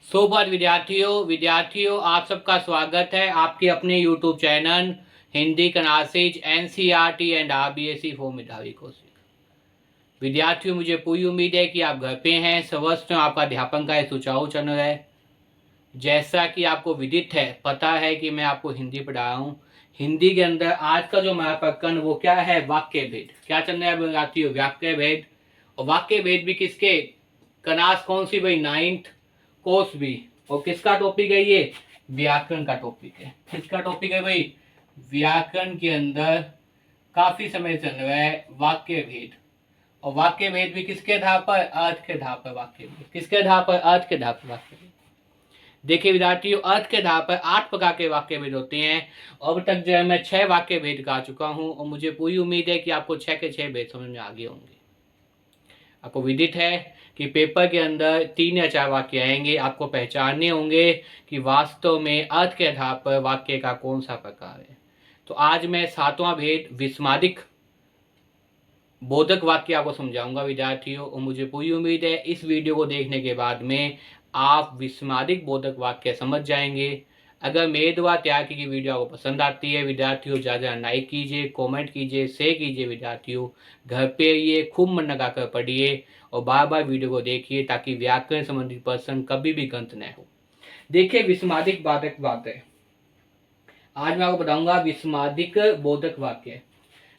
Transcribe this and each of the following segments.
सुप्रभात विद्यार्थियों आप सबका स्वागत है आपके अपने YouTube चैनल हिंदी कनासिज NCERT एंड RBSE फॉर मेधावी कोशिश। विद्यार्थियों, मुझे पूरी उम्मीद है कि आप घर पे हैं, स्वस्थ हैं, आपका अध्यापन का सुचारू चल रहा है। जैसा कि आपको विदित है, पता है कि मैं आपको हिंदी पढ़ा रहा हूँ। हिंदी के अंदर आज का जो हमारा प्रकरण वो क्या है? वाक्य भेद। क्या चल रहा है विद्यार्थियों? वाक्य भेद। और वाक्य भेद भी किसके? क्लास कौन सी भाई? 9th कोर्स भी। और किसका टॉपिक है ये? व्याकरण का टॉपिक है। किसका टॉपिक है भाई? व्याकरण के अंदर काफी समय चल रहा है वाक्य भेद। और वाक्य भेद भी किसके आधार पर? अर्थ के आधार पर वाक्य भेद। किसके आधार पर? अर्थ के आधार पर वाक्य भेद। देखिए विद्यार्थियों, अर्थ के आधार पर 8 प्रकार के वाक्य भेद होते हैं। अब तक जो है मैं 6 वाक्य भेद गा चुका हूं और मुझे पूरी उम्मीद है कि आपको 6 के 6 भेद समझ में आ गए होंगे। आपको विदित है कि पेपर के अंदर 3 या 4 वाक्य आएंगे। आपको पहचानने होंगे कि वास्तव में अर्थ के आधार पर वाक्य का कौन सा प्रकार है। तो आज मैं 7वां भेद विस्मादिक बोधक वाक्य आपको समझाऊंगा विद्यार्थियों। और मुझे पूरी उम्मीद है इस वीडियो को देखने के बाद में आप विस्मादिक बोधक वाक्य समझ जाएंगे। अगर मेरे द्वारा तैयार की गई वीडियो आपको पसंद आती है विद्यार्थियों, ज़्यादा लाइक कीजिए, कमेंट कीजिए, शेयर कीजिए। विद्यार्थियों, घर पे ये खूब मन लगाकर पढ़िए और बार बार वीडियो को देखिए ताकि व्याकरण संबंधित प्रश्न कभी भी गलत न हो। देखिए विस्मादिक बोधक वाक्य, आज मैं आपको बताऊंगा विस्मादिक बोधक वाक्य।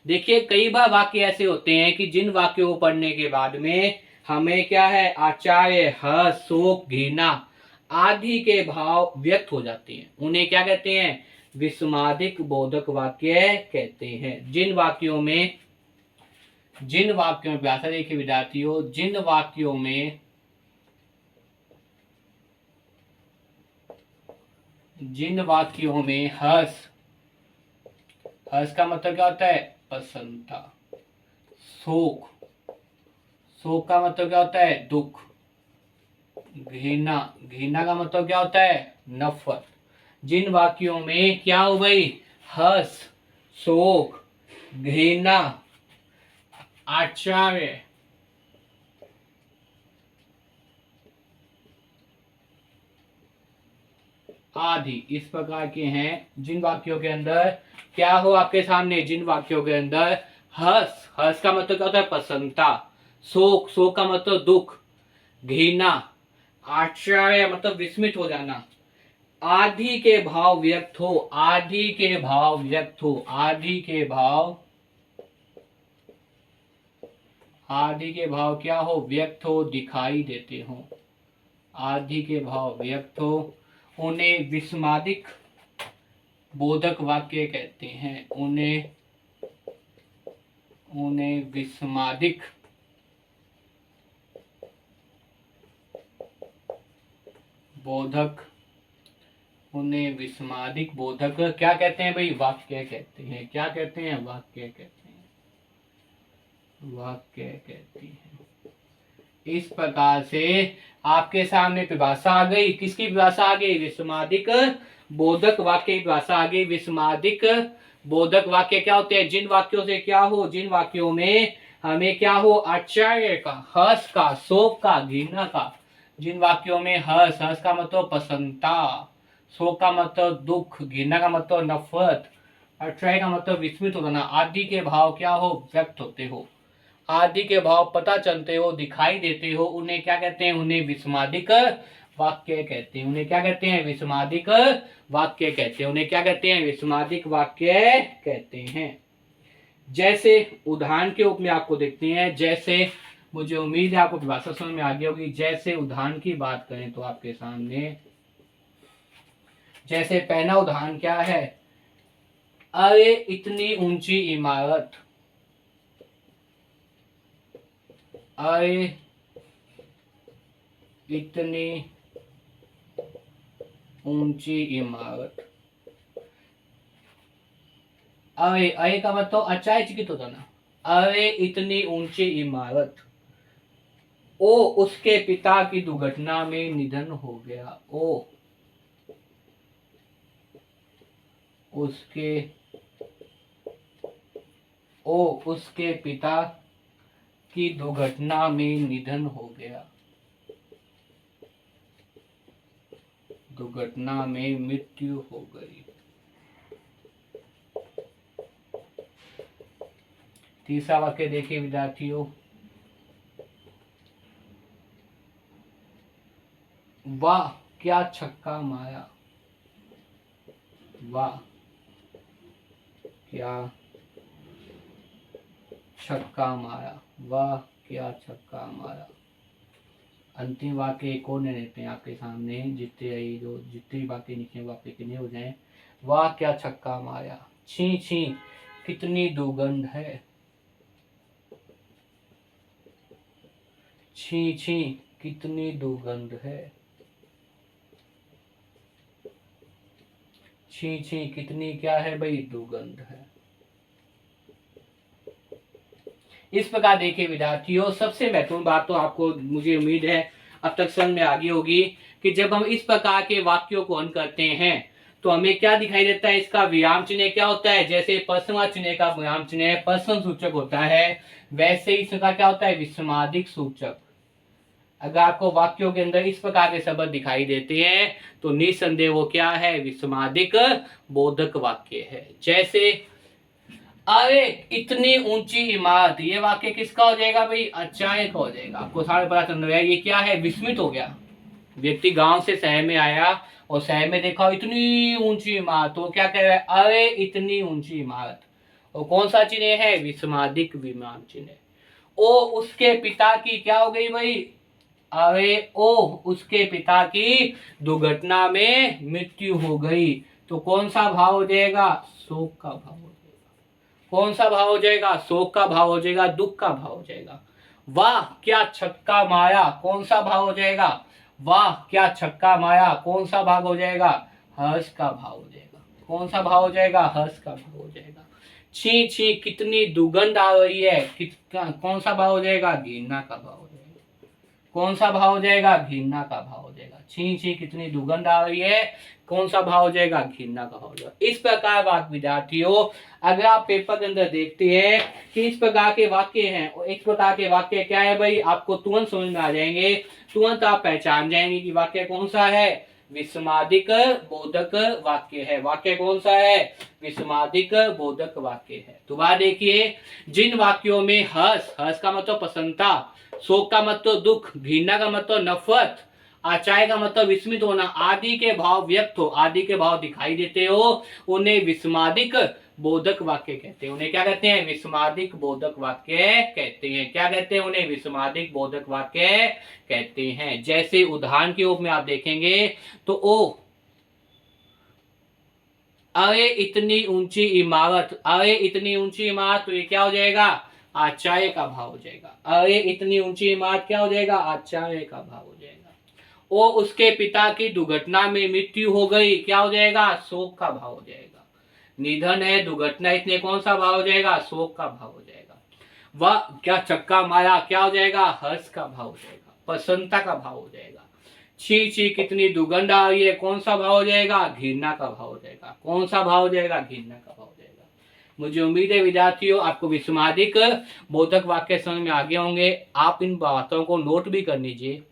देखिए कई बार वाक्य ऐसे होते हैं कि जिन वाक्यों को पढ़ने के बाद में हमें क्या है? आश्चर्य, हर्ष, शोक, घृणा आदि के भाव व्यक्त हो जाते हैं। उन्हें क्या कहते हैं? विस्मादिक बोधक वाक्य कहते हैं। जिन वाक्यों में व्याख्या देखिए विद्यार्थियों, जिन वाक्यों में हर्ष, हर्ष का मतलब क्या होता है? प्रसन्नता। शोक, शोक का मतलब क्या होता है? दुख। घृणा, घृणा का मतलब क्या होता है? नफरत। जिन वाक्यों में क्या हो भाई? हर्ष, शोक, घृणा, आश्चर्य आदि इस प्रकार के हैं, जिन वाक्यों के अंदर क्या हो आपके सामने? जिन वाक्यों के अंदर हर्ष, हर्ष का मतलब क्या होता है? प्रसन्नता। शोक, शोक का मतलब दुख। घृणा, आश्चर्य मतलब विस्मित हो जाना। आदि के भाव व्यक्त हो, आदि के भाव व्यक्त हो, आदि के भाव, आदि के भाव क्या हो? व्यक्त हो, दिखाई देते हो। आदि के भाव व्यक्त हो, उन्हें विस्मादिक बोधक वाक्य कहते हैं। उन्हें विस्मादिक बोधक, उन्हें विस्मादिक बोधक क्या कहते हैं भाई? वाक्य कहते हैं। क्या कहते हैं? वाक्य कहते हैं। वाक्य कहते हैं। इस प्रकार से आपके सामने परिभाषा आ गई। किसकी परिभाषा आ गई? विस्मादिक बोधक वाक्य की परिभाषा आ गई। विस्मादिक बोधक वाक्य क्या होते हैं? जिन वाक्यों से क्या हो? जिन वाक्यों में हमें क्या हो? आश्चर्य का, हर्ष का, शोक का, घृणा का। जिन वाक्यों में हर्ष, हर्ष का मतलब प्रसन्नता, शोक का मतलब दुख, घृणा का मतलब नफरत, आश्चर्य का मतलब विस्मित होना आदि के भाव क्या हो? व्यक्त होते हो, आदि के भाव पता चलते हो, दिखाई देते हो, उन्हें क्या कहते हैं? उन्हें विस्मादिक वाक्य कहते हैं। उन्हें क्या कहते हैं? विस्मादिक वाक्य कहते हैं। उन्हें क्या कहते हैं? विस्मादिक वाक्य कहते हैं। जैसे उदाहरण के रूप में आपको देखते हैं, जैसे मुझे उम्मीद है आपको भाषा समझ में आ गई होगी। जैसे उदाहरण की बात करें तो आपके सामने जैसे पहला उदाहरण क्या है? अरे इतनी ऊंची इमारत, अरे इतनी ऊंची इमारत। अरे, अरे का मतलब अचानक होता ना। अरे इतनी ऊंची इमारत, ओ उसके पिता की दुर्घटना में निधन हो गया। उसके ओ उसके पिता की दुर्घटना में निधन हो गया। दुर्घटना में मृत्यु हो गई। तीसरा वाक्य देखिए विद्यार्थियों, वाह क्या छक्का मारा, वाह क्या छक्का मारा, वाह क्या छक्का मारा। अंतिम वाक्य एक और ले लेते हैं आपके सामने, जितने वाक्य नीचे वाक्य कितने हो जाएं। वाह क्या छक्का मारा, छी छी कितनी दुर्गंध है, छी छी कितनी दुर्गंध है, छी छी कितनी क्या है भाई, दुर्गंध है। इस प्रकार देखिए विद्यार्थियों, सबसे महत्वपूर्ण बात तो आपको मुझे उम्मीद है अब तक समझ में आ गई होगी कि जब हम इस प्रकार के वाक्यों को हल करते हैं तो हमें क्या दिखाई देता है, इसका विराम चिन्ह क्या होता है। जैसे प्रश्नवाचक चिन्ह का विराम चिन्ह प्रश्न सूचक होता है, वैसे ही इसका क्या होता है, विस्मयादिक सूचक। अगर आपको वाक्यों के अंदर इस प्रकार के शब्द दिखाई देते हैं तो निसंदेह वो क्या है, विस्मयादिक बोधक वाक्य है। जैसे अरे इतनी ऊंची इमारत, ये वाक्य किसका हो जाएगा भाई, अचायक हो जाएगा। आपको सारे पता चल रहा है ये क्या है, विस्मित हो गया। व्यक्ति गांव से शहर में आया और शहर में देखा इतनी ऊंची इमारत, तो क्या कह रहा है, अरे इतनी ऊंची इमारत। और कौन सा चिन्ह है, विस्मयादिक विराम चिन्ह। ओ उसके पिता की क्या हो गई भाई, अरे ओ उसके पिता की दुर्घटना में मृत्यु हो गई। तो कौन सा भाव हो जाएगा, शोक का भाव हो जाएगा। कौन सा भाव हो जाएगा, शोक का भाव हो जाएगा, दुख का भाव हो जाएगा। वाह क्या छक्का मारा, कौन सा भाव हो जाएगा, वाह क्या छक्का मारा। कौन सा भाव हो जाएगा, हर्ष का भाव हो जाएगा। कौन सा भाव हो जाएगा, हर्ष का भाव हो जाएगा। छी छी कितनी दुर्गंध आ रही है, कौन सा भाव हो जाएगा, घृणा का भाव हो जाएगा। कौन सा भाव हो जाएगा, घृणा का भाव हो जाएगा। छी छी कितनी दुर्गंध आ रही है, कौन सा भाव हो जाएगा, घृणा का भाव हो जाएगा। इस प्रकार बात विद्यार्थियों, अगर आप पेपर के अंदर देखते हैं कि इस प्रकार के वाक्य हैं और इस प्रकार के वाक्य क्या है भाई, आपको तुरंत समझ में आ जाएंगे, तुरंत आप पहचान जाएंगे कि वाक्य कौन सा है, विस्मयादिक बोधक वाक्य है। वाक्य कौन सा है, विस्मयादिक बोधक वाक्य है। दोबारा देखिए, जिन वाक्यों में हर्ष, हर्ष का मतलब प्रसन्नता, शोक का मतलब दुख, घृणा का मतलब नफरत, आचार्य का मतलब विस्मित होना, आदि के भाव व्यक्त हो, आदि के भाव दिखाई देते हो, उन्हें विस्मयादिक बोधक वाक्य कहते हैं। उन्हें क्या कहते हैं, विस्मयादिक बोधक वाक्य कहते हैं। क्या कहते हैं, उन्हें विस्मयादिक बोधक वाक्य कहते हैं। जैसे उदाहरण के रूप में आप देखेंगे तो ओ अरे इतनी ऊंची इमारत, अरे इतनी ऊंची इमारत, तो ये क्या हो जाएगा, आचार्य का भाव हो जाएगा। अरे इतनी ऊंची इमारत क्या हो जाएगा, आचार्य का भाव हो जाएगा। ओ उसके पिता की दुर्घटना में मृत्यु हो गई, क्या हो जाएगा, शोक का भाव हो जाएगा। निधन है, दुर्घटना, इसलिए कौन सा भाव हो जाएगा, शोक का भाव हो जाएगा। वह क्या छक्का मारा, क्या हो जाएगा, हर्ष का भाव हो जाएगा, प्रसन्नता का भाव हो जाएगा। छी छी कितनी दुर्गंध आ रही है, कौन सा भाव हो जाएगा, घृणा का भाव हो जाएगा। कौन सा भाव हो जाएगा, घृणा का भाव हो जाएगा। मुझे उम्मीद है विद्यार्थियों आपको विस्मयादिक बोधक वाक्य समझ में आ गए होंगे। आप इन बातों को नोट भी कर लीजिए।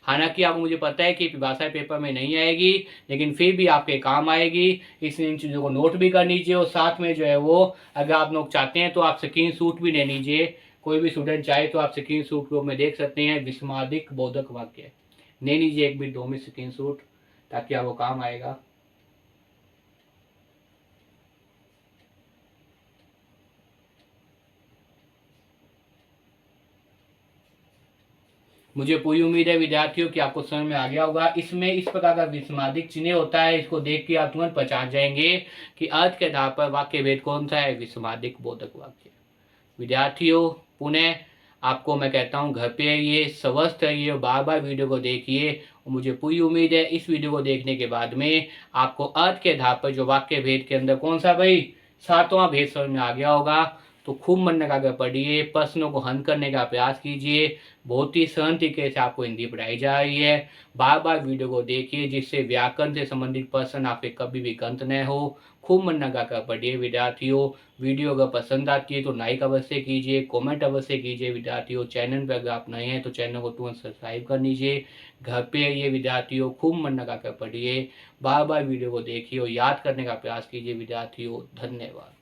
हालांकि आपको मुझे पता है कि भाषा पेपर में नहीं आएगी, लेकिन फिर भी आपके काम आएगी, इसलिए इन चीज़ों को नोट भी कर लीजिए। और साथ में जो है वो, अगर आप लोग चाहते हैं तो आप स्क्रीन शॉट भी ले लीजिए। कोई भी स्टूडेंट चाहे तो आप स्क्रीन शॉट रूप में देख सकते हैं, विस्मयादिक बोधक वाक्य ले लीजिए, 1 मिनट 2 मिनट स्क्रीन शॉट, ताकि आपको काम आएगा। मुझे पूरी उम्मीद है विद्यार्थियों कि आपको समझ में आ गया होगा। इसमें इस प्रकार का विस्मयादिक चिन्ह होता है, इसको देख के आप तुरंत पहचान जाएंगे कि अर्थ के आधार पर वाक्य भेद कौन सा है, विस्मयादिक बोधक वाक्य। विद्यार्थियों पुनः आपको मैं कहता हूँ, घर पे रहिए, स्वस्थ रहिए और बार बार वीडियो को देखिए। और मुझे पूरी उम्मीद है इस वीडियो को देखने के बाद में आपको अर्थ के आधार पर जो वाक्य भेद के अंदर कौन सा भाई, सातवां भेद समझ में आ गया होगा। तो खूब मन लगाकर पढ़िए, प्रश्नों को हल करने का प्रयास कीजिए। बहुत ही सरल तरीके से आपको हिंदी पढ़ाई जा रही है। बार बार वीडियो को देखिए, जिससे व्याकरण से संबंधित प्रश्न आपके कभी भी गलत न हो। खूब मन लगाकर पढ़िए विद्यार्थियों। वीडियो अगर पसंद आती है तो लाइक अवश्य कीजिए, कमेंट अवश्य कीजिए विद्यार्थियों। चैनल पर अगर आप नए हैं तो चैनल को तुरंत सब्सक्राइब कर लीजिए। घर पे ये विद्यार्थियों खूब मन लगाकर पढ़िए, बार बार वीडियो को देखिए और याद करने का प्रयास कीजिए विद्यार्थियों। धन्यवाद।